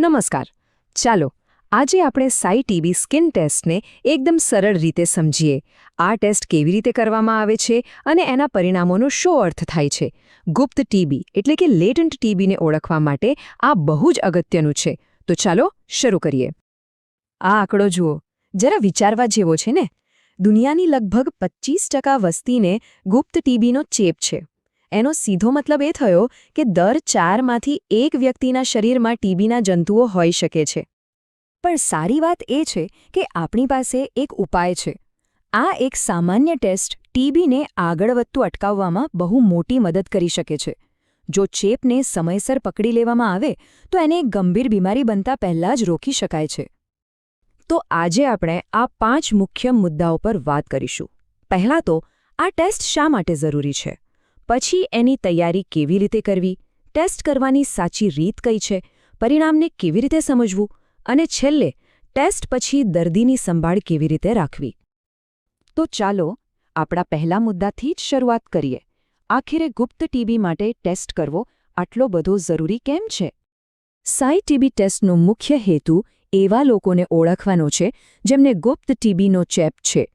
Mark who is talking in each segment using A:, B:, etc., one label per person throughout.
A: નમસ્કાર. ચાલો આજે આપણે સાઈ ટીબી સ્કિન ટેસ્ટને એકદમ સરળ રીતે સમજીએ. આ ટેસ્ટ કેવી રીતે કરવામાં આવે છે અને એના પરિણામોનો શું અર્થ થાય છે. ગુપ્ત ટીબી એટલે કે લેટન્ટ ટીબીને ઓળખવા માટે આ બહુ જ અગત્યનું છે. તો ચાલો શરૂ કરીએ. આ આંકડો જુઓ, જરા વિચારવા જેવો છે ને. દુનિયાની લગભગ 25% વસ્તીને ગુપ્ત ટીબીનો ચેપ છે. એનો સીધો મતલબ એ થયો કે દર 4માંથી 1 વ્યક્તિના શરીરમાં ટીબીના જંતુઓ હોઈ શકે છે. પણ સારી વાત એ છે કે આપણી પાસે એક ઉપાય છે. આ એક સામાન્ય ટેસ્ટ ટીબીને આગળ વધતું અટકાવવામાં બહુ મોટી મદદ કરી શકે છે. જો ચેપને સમયસર પકડી લેવામાં આવે તો એને એક ગંભીર બીમારી બનતા પહેલાં જ રોકી શકાય છે. તો આજે આપણે આ 5 મુખ્ય મુદ્દાઓ પર વાત કરીશું. પહેલાં તો આ ટેસ્ટ શા માટે જરૂરી છે, પછી એની તૈયારી કેવી રીતે કરવી, ટેસ્ટ કરવાની સાચી રીત કઈ છે, પરિણામને કેવી રીતે સમજવું અને છેલ્લે ટેસ્ટ પછી દર્દીની સંભાળ કેવી રીતે રાખવી. તો ચાલો આપણા પહેલા મુદ્દાથી જ શરૂઆત કરીએ. આખરે ગુપ્ત ટીબી માટે ટેસ્ટ કરવો આટલો બધો જરૂરી કેમ છે? સાઈ ટીબી ટેસ્ટનો મુખ્ય હેતુ એવા લોકોને ઓળખવાનો છે જેમને ગુપ્ત ટીબીનો ચેપ છે.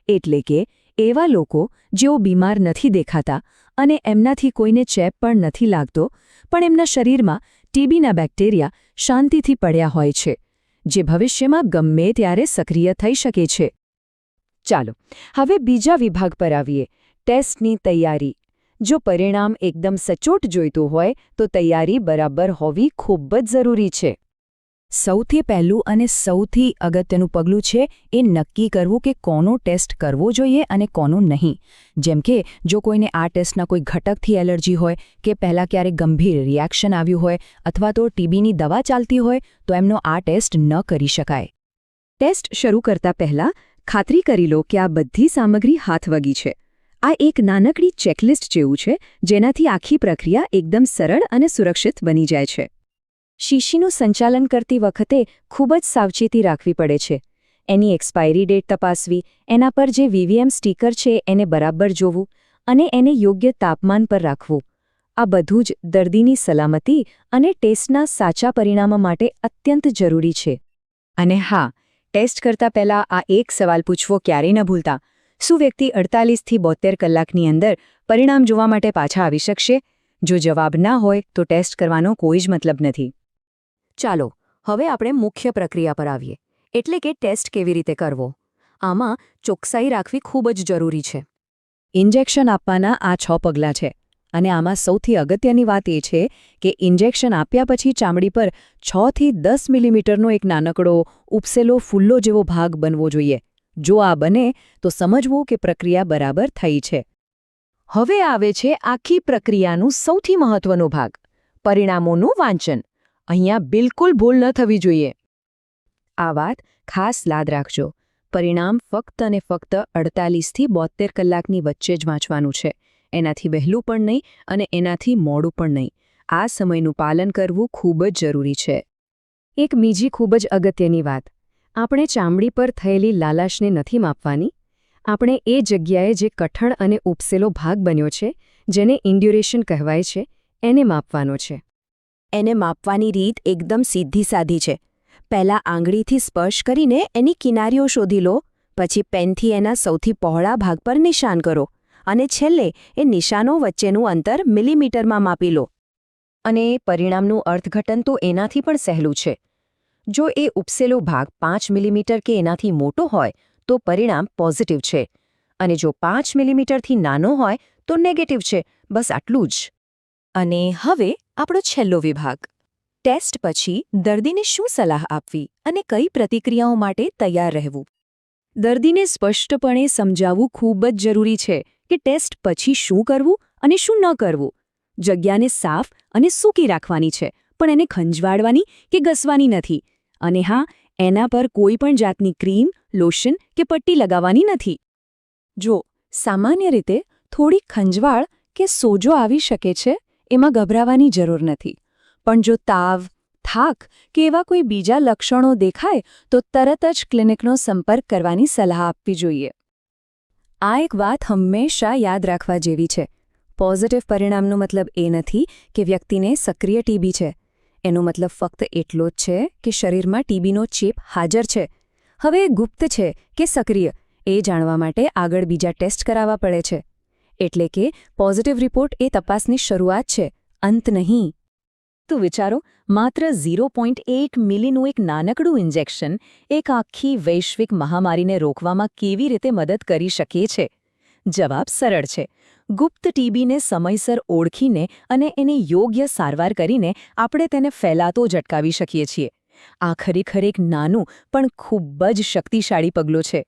A: એટલે કે એવા લોકો જેઓ બીમાર નથી દેખાતા અને એમનાથી કોઈને ચેપ પણ નથી લાગતો, પણ એમના શરીરમાં ટીબીના બેક્ટેરિયા શાંતિથી પડ્યા હોય છે, જે ભવિષ્યમાં ગમે ત્યારે સક્રિય થઈ શકે છે. ચાલો હવે બીજા વિભાગ પર આવીએ, ટેસ્ટની તૈયારી. જો પરિણામ એકદમ સચોટ જોઈતું હોય તો તૈયારી બરાબર હોવી ખૂબ જ જરૂરી છે. સૌથી પહેલું અને સૌથી અગત્યનું પગલું છે એ નક્કી કરવું કે કોનો ટેસ્ટ કરવો જોઈએ અને કોનો નહીં. જેમ કે જો કોઈને આ ટેસ્ટના કોઈ ઘટકથી એલર્જી હોય કે પહેલાં ક્યારેક ગંભીર રિએક્શન આવ્યું હોય અથવા તો ટીબીની દવા ચાલતી હોય તો એમનો આ ટેસ્ટ ન કરી શકાય. ટેસ્ટ શરૂ કરતા પહેલાં ખાતરી કરી લો કે આ બધી સામગ્રી હાથવગી છે. આ એક નાનકડી ચેકલિસ્ટ જેવું છે જેનાથી આખી પ્રક્રિયા એકદમ સરળ અને સુરક્ષિત બની જાય છે. શીશીનું સંચાલન કરતી વખતે ખૂબ જ સાવચેતી રાખવી પડે છે. એની એક્સપાયરી ડેટ તપાસવી, એના પર જે વીવીએમ સ્ટીકર છે એને બરાબર જોવું અને એને યોગ્ય તાપમાન પર રાખવું. આ બધું જ દર્દીની સલામતી અને ટેસ્ટના સાચા પરિણામો માટે અત્યંત જરૂરી છે. અને હા, ટેસ્ટ કરતા પહેલાં આ એક સવાલ પૂછવો ક્યારેય ન ભૂલતા. શું વ્યક્તિ 48થી 72 કલાકની અંદર પરિણામ જોવા માટે પાછા આવી શકશે? જો જવાબ ના હોય તો ટેસ્ટ કરવાનો કોઈ જ મતલબ નથી. ચાલો હવે આપણે મુખ્ય પ્રક્રિયા પર આવીએ, એટલે કે ટેસ્ટ કેવી રીતે કરવો. આમાં ચોકસાઈ રાખવી ખૂબ જ જરૂરી છે. ઇન્જેક્શન આપવાના આ 6 પગલાં છે અને આમાં સૌથી અગત્યની વાત એ છે કે ઇન્જેક્શન આપ્યા પછી ચામડી પર 6 થી 10 મિલીમીટરનો એક નાનકડો ઉપસેલો ફુલ્લો જેવો ભાગ બનવો જોઈએ. જો આ બને તો સમજવું કે પ્રક્રિયા બરાબર થઈ છે. હવે આવે છે આખી પ્રક્રિયાનું સૌથી મહત્વનો ભાગ, પરિણામોનું વાંચન. અહીંયા બિલકુલ ભૂલ ન થવી જોઈએ. આ વાત ખાસ યાદ રાખજો. પરિણામ ફક્ત અને ફક્ત 48થી 72 કલાકની વચ્ચે જ વાંચવાનું છે. એનાથી વહેલું પણ નહીં અને એનાથી મોડું પણ નહીં. આ સમયનું પાલન કરવું ખૂબ જ જરૂરી છે. એક બીજી ખૂબ જ અગત્યની વાત, આપણે ચામડી પર થયેલી લાલાશને નથી માપવાની. આપણે એ જગ્યાએ જે કઠણ અને ઉપસેલો ભાગ બન્યો છે, જેને ઇન્ડ્યુરેશન કહેવાય છે, એને માપવાનો છે. એને માપવાની રીત એકદમ સીધી સાધી છે. પહેલાં આંગળીથી સ્પર્શ કરીને એની કિનારીઓ શોધી લો, પછી પેનથી એના સૌથી પહોળા ભાગ પર નિશાન કરો અને છેલ્લે એ નિશાનો વચ્ચેનું અંતર મિલીમીટરમાં માપી લો. અને પરિણામનું અર્થઘટન તો એનાથી પણ સહેલું છે. જો એ ઉપસેલો ભાગ 5 મિલીમીટર કે એનાથી મોટો હોય તો પરિણામ પોઝિટિવ છે, અને જો 5 મિલીમીટરથી નાનો હોય તો નેગેટિવ છે. બસ આટલું જ. અને હવે આપણો છેલ્લો વિભાગ, ટેસ્ટ પછી દર્દીને શું સલાહ આપવી અને કઈ પ્રતિક્રિયાઓ માટે તૈયાર રહેવું. દર્દીને સ્પષ્ટપણે સમજાવવું ખૂબ જ જરૂરી છે કે ટેસ્ટ પછી શું કરવું અને શું ન કરવું. જગ્યાને સાફ અને સૂકી રાખવાની છે, પણ એને ખંજવાળવાની કે ઘસવાની નથી. અને હા, એના પર કોઈ પણ જાતની ક્રીમ, લોશન કે પટ્ટી લગાવવાની નથી. જો સામાન્ય રીતે થોડી ખંજવાળ કે સોજો આવી શકે છે, એમાં ગભરાવાની જરૂર નથી. પણ જો તાવ, થાક કે એવા કોઈ બીજા લક્ષણો દેખાય તો તરત જ ક્લિનિકનો સંપર્ક કરવાની સલાહ આપવી જોઈએ. આ એક વાત હંમેશા યાદ રાખવા જેવી છે. પોઝિટિવ પરિણામનો મતલબ એ નથી કે વ્યક્તિને સક્રિય ટીબી છે.
B: એનો મતલબ ફક્ત એટલો જ છે કે શરીરમાં ટીબીનો ચેપ હાજર છે. હવે એ ગુપ્ત છે કે સક્રિય એ જાણવા માટે આગળ બીજા ટેસ્ટ કરાવવા પડે છે. એટલે કે પોઝિટિવ રિપોર્ટ એ તપાસની શરૂઆત છે, અંત નહીં.
A: તો વિચારો, માત્ર 0.8 મિલીનું એક નાનકડું ઇન્જેક્શન એક આખી વૈશ્વિક મહામારીને રોકવામાં કેવી રીતે મદદ કરી શકે છે? જવાબ સરળ છે. ગુપ્ત ટીબીને સમયસર ઓળખીને અને એની યોગ્ય સારવાર કરીને આપણે તેને ફેલાતો જ અટકાવી શકીએ છીએ. આ ખરેખર એક નાનું પણ ખૂબ જ શક્તિશાળી પગલું છે.